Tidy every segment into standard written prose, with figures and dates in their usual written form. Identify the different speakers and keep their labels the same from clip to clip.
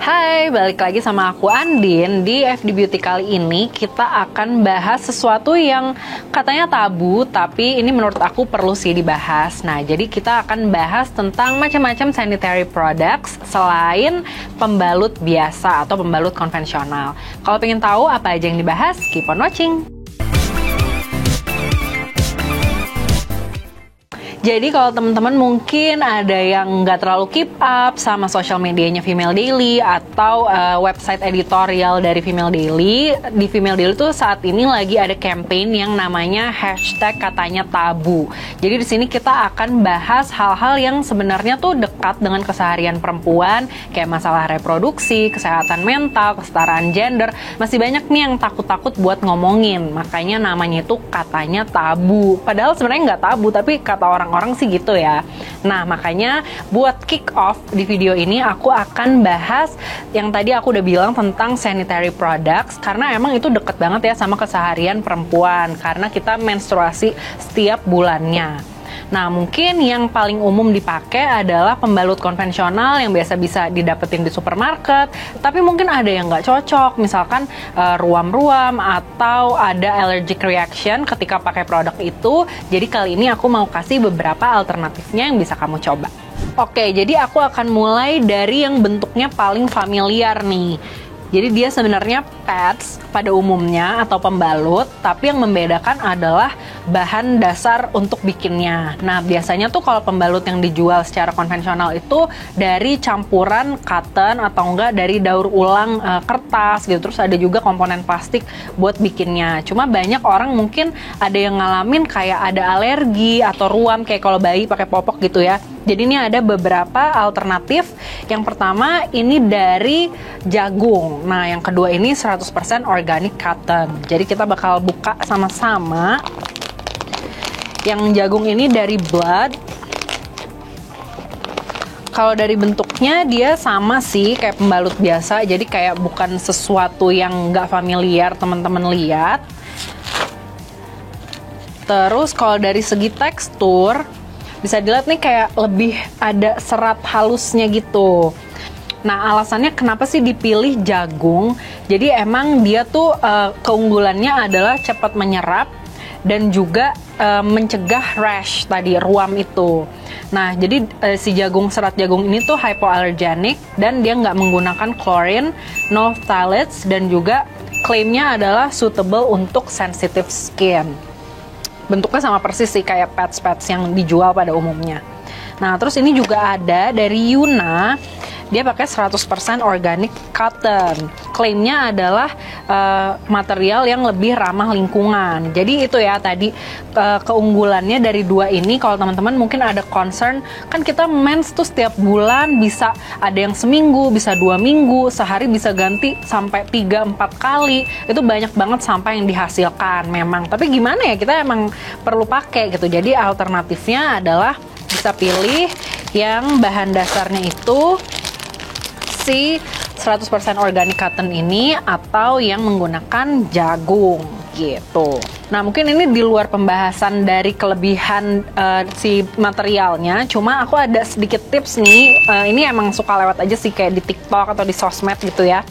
Speaker 1: Hai, balik lagi sama aku Andin. Di FD Beauty kali ini kita akan bahas sesuatu yang katanya tabu, tapi ini menurut aku perlu sih dibahas. Nah, jadi kita akan bahas tentang macam-macam sanitary products selain pembalut biasa atau pembalut konvensional. Kalau pengen tahu apa aja yang dibahas, keep on watching. Jadi kalau teman-teman mungkin ada yang nggak terlalu keep up sama social medianya Female Daily atau website editorial dari Female Daily, di Female Daily tuh saat ini lagi ada campaign yang namanya #katanya-tabu. Jadi di sini kita akan bahas hal-hal yang sebenarnya tuh dekat dengan keseharian perempuan, kayak masalah reproduksi, kesehatan mental, kesetaraan gender. Masih banyak nih yang takut-takut buat ngomongin, makanya namanya itu katanya tabu. Padahal sebenarnya nggak tabu, tapi kata orang sih gitu ya. Nah, makanya buat kick off di video ini aku akan bahas yang tadi aku udah bilang tentang sanitary products, karena emang itu deket banget ya sama keseharian perempuan, karena kita menstruasi setiap bulannya. Nah, mungkin yang paling umum dipakai adalah pembalut konvensional yang biasa bisa didapetin di supermarket, tapi mungkin ada yang nggak cocok, misalkan ruam-ruam atau ada allergic reaction ketika pakai produk itu. Jadi kali ini aku mau kasih beberapa alternatifnya yang bisa kamu coba. Oke, jadi aku akan mulai dari yang bentuknya paling familiar nih. Jadi dia sebenarnya pads pada umumnya atau pembalut, tapi yang membedakan adalah bahan dasar untuk bikinnya. Nah, biasanya tuh kalau pembalut yang dijual secara konvensional itu dari campuran cotton atau enggak dari daur ulang kertas gitu. Terus ada juga komponen plastik buat bikinnya. Cuma banyak orang mungkin ada yang ngalamin kayak ada alergi atau ruam kayak kalau bayi pakai popok gitu ya. Jadi ini ada beberapa alternatif. Yang pertama ini dari jagung. Nah, yang kedua ini 100% organic cotton. Jadi kita bakal buka sama-sama. Yang jagung ini dari Blood. Kalau dari bentuknya dia sama sih kayak pembalut biasa. Jadi kayak bukan sesuatu yang nggak familiar teman-teman lihat. Terus kalau dari segi tekstur, bisa dilihat nih kayak lebih ada serat halusnya gitu. Nah, alasannya kenapa sih dipilih jagung? Jadi emang dia tuh keunggulannya adalah cepat menyerap dan juga mencegah rash tadi, ruam itu. Nah, jadi si serat jagung ini tuh hypoallergenic dan dia nggak menggunakan chlorine, no phthalates, dan juga klaimnya adalah suitable untuk sensitive skin. Bentuknya sama persis sih kayak pads-pads yang dijual pada umumnya. Nah, terus ini juga ada dari Yuna. Dia pakai 100% organic cotton. Klaimnya adalah material yang lebih ramah lingkungan. Jadi itu ya tadi keunggulannya dari dua ini. Kalau teman-teman mungkin ada concern, kan kita mens tuh setiap bulan bisa ada yang seminggu, bisa 2 minggu, sehari bisa ganti sampai 3-4 kali. Itu banyak banget sampah yang dihasilkan memang. Tapi gimana ya, kita emang perlu pakai gitu. Jadi alternatifnya adalah bisa pilih yang bahan dasarnya itu si 100% organic cotton ini atau yang menggunakan jagung gitu. Nah, mungkin ini di luar pembahasan dari kelebihan si materialnya, cuma aku ada sedikit tips nih. Ini emang suka lewat aja sih kayak di TikTok atau di sosmed gitu ya.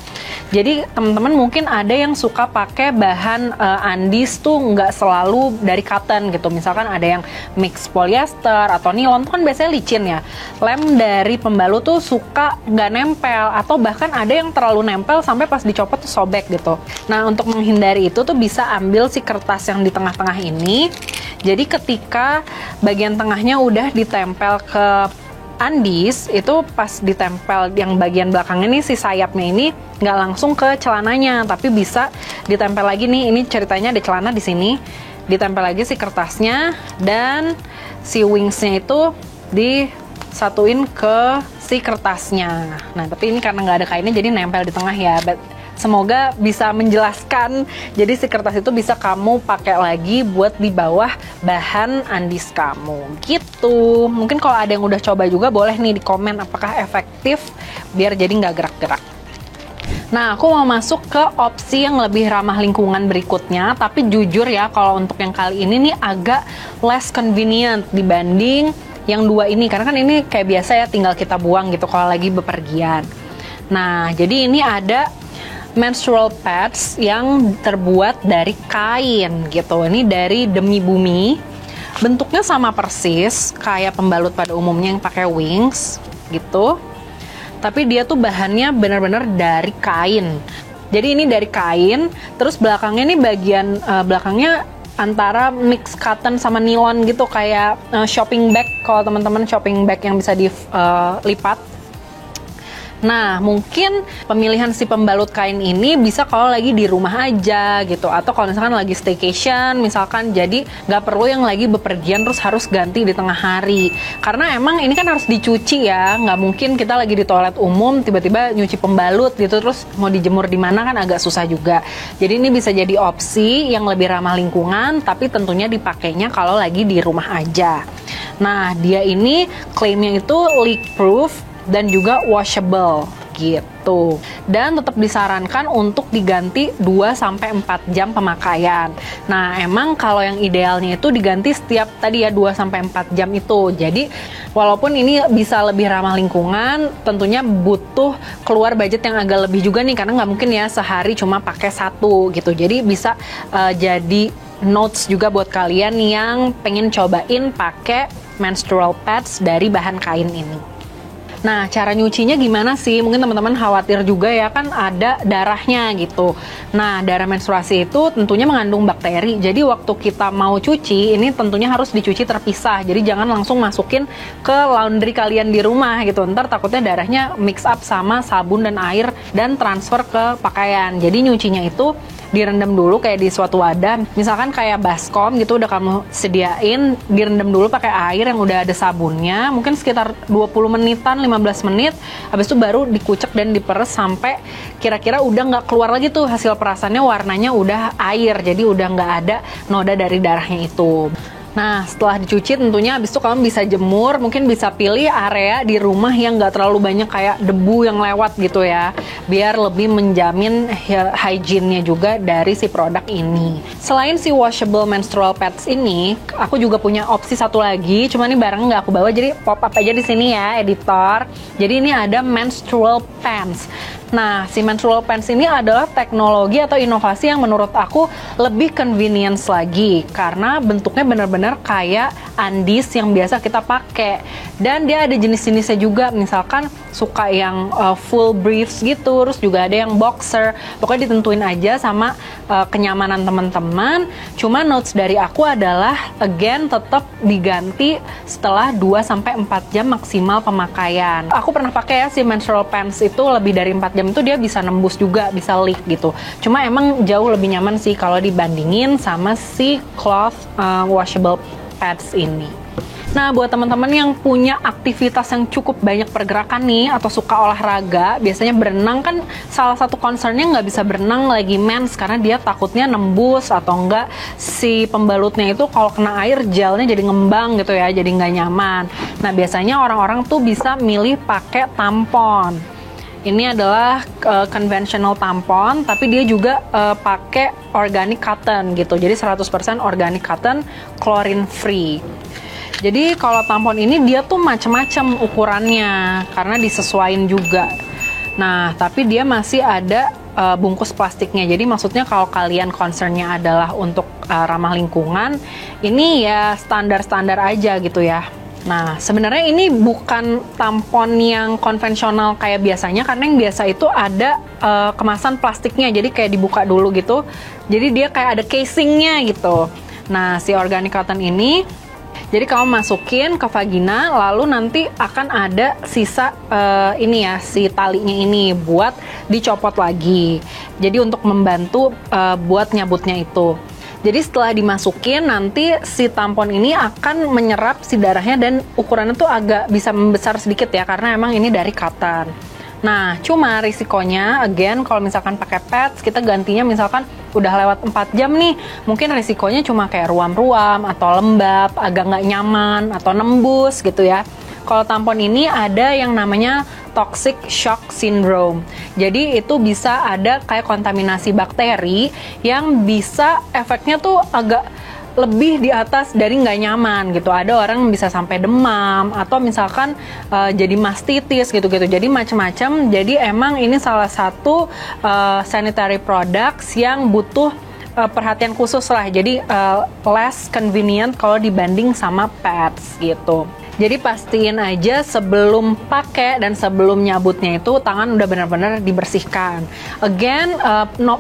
Speaker 1: Jadi teman-teman mungkin ada yang suka pakai bahan undis tuh nggak selalu dari cotton gitu. Misalkan ada yang mix polyester atau nilon tuh kan biasanya licin ya. Lem dari pembalut tuh suka nggak nempel atau bahkan ada yang terlalu nempel sampai pas dicopot tuh sobek gitu. Nah, untuk menghindari itu tuh bisa ambil si kertas yang di tengah-tengah ini. Jadi ketika bagian tengahnya udah ditempel ke undis, itu pas ditempel yang bagian belakang ini si sayapnya ini nggak langsung ke celananya, tapi bisa ditempel lagi nih. Ini ceritanya ada celana di sini, ditempel lagi si kertasnya dan si wingsnya itu disatuin ke si kertasnya. Nah, tapi ini karena nggak ada kainnya jadi nempel di tengah ya. Semoga bisa menjelaskan. Jadi si kertas itu bisa kamu pakai lagi buat di bawah bahan undis kamu gitu. Mungkin kalau ada yang udah coba juga boleh nih di komen apakah efektif biar jadi nggak gerak-gerak. Nah, aku mau masuk ke opsi yang lebih ramah lingkungan berikutnya. Tapi jujur ya, kalau untuk yang kali ini nih agak less convenient dibanding yang dua ini. Karena kan ini kayak biasa ya, tinggal kita buang gitu kalau lagi bepergian. Nah, jadi ini ada menstrual pads yang terbuat dari kain gitu. Ini dari Demi Bumi. Bentuknya sama persis kayak pembalut pada umumnya yang pakai wings gitu. Tapi dia tuh bahannya benar-benar dari kain. Jadi ini dari kain, terus belakangnya ini bagian belakangnya antara mix cotton sama nilon gitu, kayak shopping bag, kalau teman-teman shopping bag yang bisa dilipat. Nah, mungkin pemilihan si pembalut kain ini bisa kalau lagi di rumah aja gitu, atau kalau misalkan lagi staycation misalkan, jadi nggak perlu yang lagi bepergian terus harus ganti di tengah hari, karena emang ini kan harus dicuci ya, nggak mungkin kita lagi di toilet umum tiba-tiba nyuci pembalut gitu terus mau dijemur di mana, kan agak susah juga. Jadi ini bisa jadi opsi yang lebih ramah lingkungan, tapi tentunya dipakainya kalau lagi di rumah aja. Nah, dia ini klaimnya itu leak proof dan juga washable gitu. Dan tetap disarankan untuk diganti 2-4 jam pemakaian. Nah, emang kalau yang idealnya itu diganti setiap tadi ya 2-4 jam itu. Jadi, walaupun ini bisa lebih ramah lingkungan, tentunya butuh keluar budget yang agak lebih juga nih, karena nggak mungkin ya sehari cuma pakai satu gitu. Jadi bisa jadi notes juga buat kalian yang pengen cobain pakai menstrual pads dari bahan kain ini. Nah, cara nyucinya gimana sih? Mungkin teman-teman khawatir juga ya, kan ada darahnya gitu. Nah, darah menstruasi itu tentunya mengandung bakteri. Jadi waktu kita mau cuci, ini tentunya harus dicuci terpisah. Jadi jangan langsung masukin ke laundry kalian di rumah gitu. Ntar takutnya darahnya mix up sama sabun dan air dan transfer ke pakaian. Jadi nyucinya itu direndam dulu kayak di suatu wadah, misalkan kayak baskom gitu udah kamu sediain, direndam dulu pakai air yang udah ada sabunnya, mungkin sekitar 20 menitan, 15 menit, habis itu baru dikucek dan diperes sampai kira-kira udah nggak keluar lagi tuh hasil perasannya, warnanya udah air, jadi udah nggak ada noda dari darahnya itu. Nah, setelah dicuci tentunya habis itu kamu bisa jemur, mungkin bisa pilih area di rumah yang nggak terlalu banyak kayak debu yang lewat gitu ya, biar lebih menjamin hygiene-nya juga dari si produk ini. Selain si washable menstrual pads ini, aku juga punya opsi satu lagi, cuma ini barang nggak aku bawa, jadi pop up aja di sini ya, editor. Jadi ini ada menstrual pants. Nah, si menstrual pants ini adalah teknologi atau inovasi yang menurut aku lebih convenience lagi, karena bentuknya benar-benar kayak undies yang biasa kita pakai. Dan dia ada jenis-jenisnya juga, misalkan suka yang full briefs gitu, terus juga ada yang boxer. Pokoknya ditentuin aja sama kenyamanan teman-teman. Cuma notes dari aku adalah again tetap diganti setelah 2-4 jam maksimal pemakaian. Aku pernah pakai ya si menstrual pants itu lebih dari 4 jam itu dia bisa nembus juga, bisa leak gitu. Cuma emang jauh lebih nyaman sih kalau dibandingin sama si cloth washable pads ini. Nah, buat teman-teman yang punya aktivitas yang cukup banyak pergerakan nih, atau suka olahraga, biasanya berenang kan salah satu concernnya nggak bisa berenang lagi mens, karena dia takutnya nembus atau enggak si pembalutnya itu kalau kena air gelnya jadi ngembang gitu ya, jadi nggak nyaman. Nah, biasanya orang-orang tuh bisa milih pakai tampon. Ini adalah conventional tampon, tapi dia juga pakai organic cotton gitu. Jadi 100% organic cotton, chlorine free. Jadi kalau tampon ini dia tuh macam-macam ukurannya karena disesuaikan juga. Nah, tapi dia masih ada bungkus plastiknya. Jadi maksudnya kalau kalian concernnya adalah untuk ramah lingkungan, ini ya standar-standar aja gitu ya. Nah, sebenarnya ini bukan tampon yang konvensional kayak biasanya, karena yang biasa itu ada kemasan plastiknya, jadi kayak dibuka dulu gitu. Jadi dia kayak ada casingnya gitu. Nah, si organic cotton ini, jadi kamu masukin ke vagina, lalu nanti akan ada sisa ini ya, si talinya ini buat dicopot lagi. Jadi untuk membantu buat nyabutnya itu. Jadi setelah dimasukin, nanti si tampon ini akan menyerap si darahnya dan ukurannya tuh agak bisa membesar sedikit ya, karena emang ini dari cotton. Nah, cuma risikonya, again, kalau misalkan pakai pads, kita gantinya misalkan udah lewat 4 jam nih, mungkin risikonya cuma kayak ruam-ruam, atau lembab, agak nggak nyaman, atau nembus gitu ya. Kalau tampon ini ada yang namanya toxic shock syndrome. Jadi itu bisa ada kayak kontaminasi bakteri yang bisa efeknya tuh agak lebih di atas dari nggak nyaman gitu. Ada orang bisa sampai demam atau misalkan jadi mastitis gitu-gitu. Jadi macam-macam. Jadi emang ini salah satu sanitary products yang butuh perhatian khusus lah. Jadi less convenient kalau dibanding sama pads gitu. Jadi pastiin aja sebelum pakai dan sebelum nyabutnya itu tangan udah benar-benar dibersihkan. Again,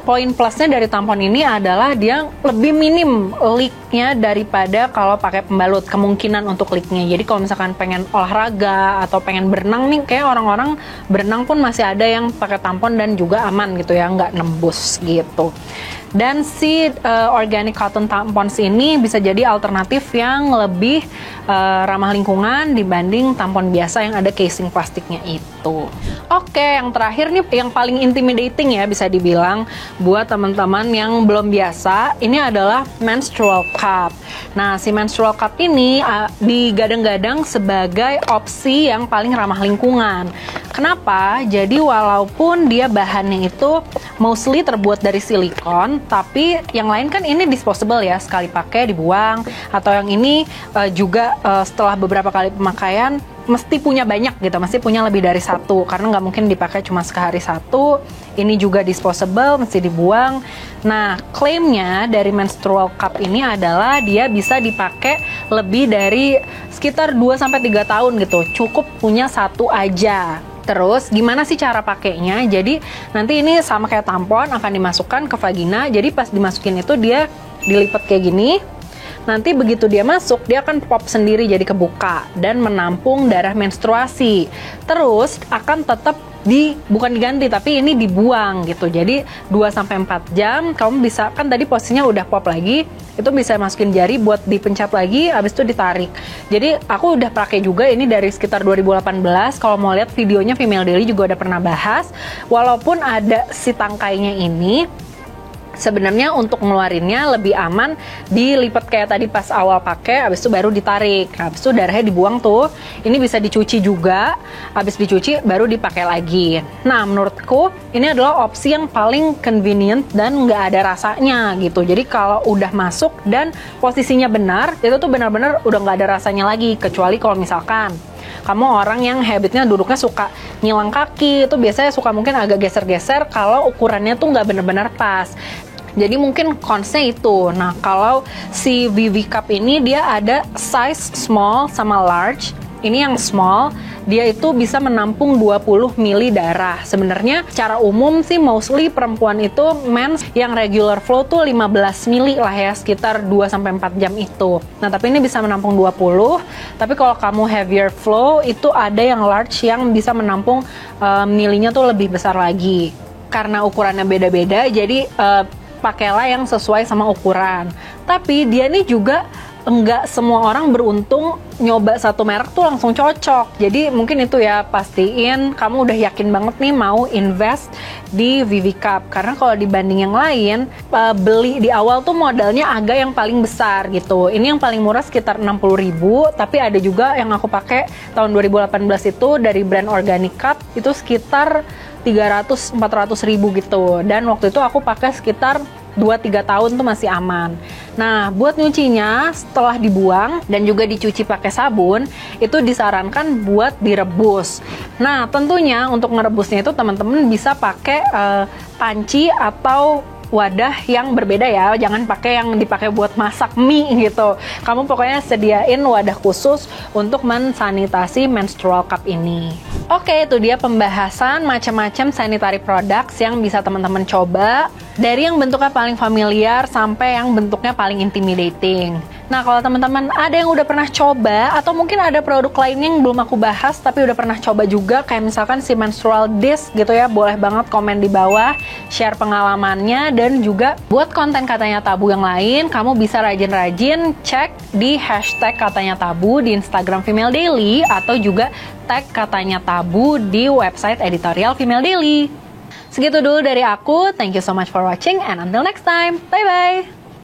Speaker 1: poin plusnya dari tampon ini adalah dia lebih minim leaknya daripada kalau pakai pembalut, kemungkinan untuk leaknya. Jadi kalau misalkan pengen olahraga atau pengen berenang nih, kayak orang-orang berenang pun masih ada yang pakai tampon dan juga aman gitu ya, nggak nembus gitu. Dan si organic cotton tampons ini bisa jadi alternatif yang lebih ramah lingkungan dibanding tampon biasa yang ada casing plastiknya itu. Oke, yang terakhir nih yang paling intimidating ya bisa dibilang buat teman-teman yang belum biasa, ini adalah menstrual cup. Nah, si menstrual cup ini digadang-gadang sebagai opsi yang paling ramah lingkungan. Kenapa? Jadi walaupun dia bahannya itu mostly terbuat dari silikon, tapi yang lain kan ini disposable ya, sekali pakai dibuang, atau yang ini juga setelah beberapa kali pemakaian mesti punya banyak gitu, mesti punya lebih dari satu, karena nggak mungkin dipakai cuma sekali satu. Ini juga disposable, mesti dibuang. Nah, klaimnya dari menstrual cup ini adalah dia bisa dipakai lebih dari sekitar 2-3 tahun gitu, cukup punya satu aja. Terus gimana sih cara pakainya? Jadi nanti ini sama kayak tampon, akan dimasukkan ke vagina. Jadi pas dimasukin itu dia dilipat kayak gini. Nanti begitu dia masuk, dia akan pop sendiri jadi kebuka dan menampung darah menstruasi. Terus akan tetap bukan diganti, tapi ini dibuang gitu. Jadi 2-4 jam kamu bisa, kan tadi posisinya udah pop lagi, itu bisa masukin jari buat dipencet lagi, habis itu ditarik. Jadi aku udah pakai juga ini dari sekitar 2018. Kalau mau lihat videonya Female Daily juga udah pernah bahas. Walaupun ada si tangkainya ini, sebenarnya untuk ngeluarinnya lebih aman dilipat kayak tadi pas awal pakai, habis itu baru ditarik. Habis itu darahnya dibuang tuh. Ini bisa dicuci juga, habis dicuci baru dipakai lagi. Nah, menurutku ini adalah opsi yang paling convenient dan nggak ada rasanya gitu. Jadi kalau udah masuk dan posisinya benar, itu tuh benar-benar udah nggak ada rasanya lagi. Kecuali kalau misalkan kamu orang yang habitnya duduknya suka nyilang kaki, itu biasanya suka mungkin agak geser-geser kalau ukurannya tuh nggak benar-benar pas. Jadi mungkin konsnya itu. Nah, kalau si VV Cup ini dia ada size small sama large. Ini yang small, dia itu bisa menampung 20 mili darah. Sebenarnya secara umum sih mostly perempuan itu mens yang regular flow tuh 15 mili lah ya, sekitar 2-4 jam itu. Nah, tapi ini bisa menampung 20. Tapi kalau kamu heavier flow itu ada yang large yang bisa menampung milinya tuh lebih besar lagi. Karena ukurannya beda-beda, jadi pakailah yang sesuai sama ukuran. Tapi dia nih juga enggak semua orang beruntung nyoba satu merek tuh langsung cocok. Jadi mungkin itu ya, pastiin kamu udah yakin banget nih mau invest di VV Cup. Karena kalau dibanding yang lain, beli di awal tuh modalnya agak yang paling besar gitu. Ini yang paling murah sekitar 60.000, tapi ada juga yang aku pakai tahun 2018 itu dari brand Organic Cup itu sekitar 300-400 ribu gitu. Dan waktu itu aku pakai sekitar 2-3 tahun tuh masih aman. Nah, buat nyucinya setelah dibuang dan juga dicuci pakai sabun, itu disarankan buat direbus. Nah, tentunya untuk ngerebusnya itu teman-teman bisa pakai panci atau wadah yang berbeda ya, jangan pakai yang dipakai buat masak mie gitu. Kamu pokoknya sediain wadah khusus untuk mensanitasi menstrual cup ini. Oke, itu dia pembahasan macam-macam sanitary products yang bisa teman-teman coba, dari yang bentuknya paling familiar sampai yang bentuknya paling intimidating. Nah, kalau teman-teman ada yang udah pernah coba atau mungkin ada produk lainnya yang belum aku bahas tapi udah pernah coba juga, kayak misalkan si menstrual disc gitu ya, boleh banget komen di bawah, share pengalamannya. Dan juga buat konten katanya tabu yang lain, kamu bisa rajin-rajin cek di hashtag katanya tabu di Instagram Female Daily, atau juga tag katanya tabu di website editorial Female Daily. Segitu dulu dari aku, thank you so much for watching and until next time, bye-bye!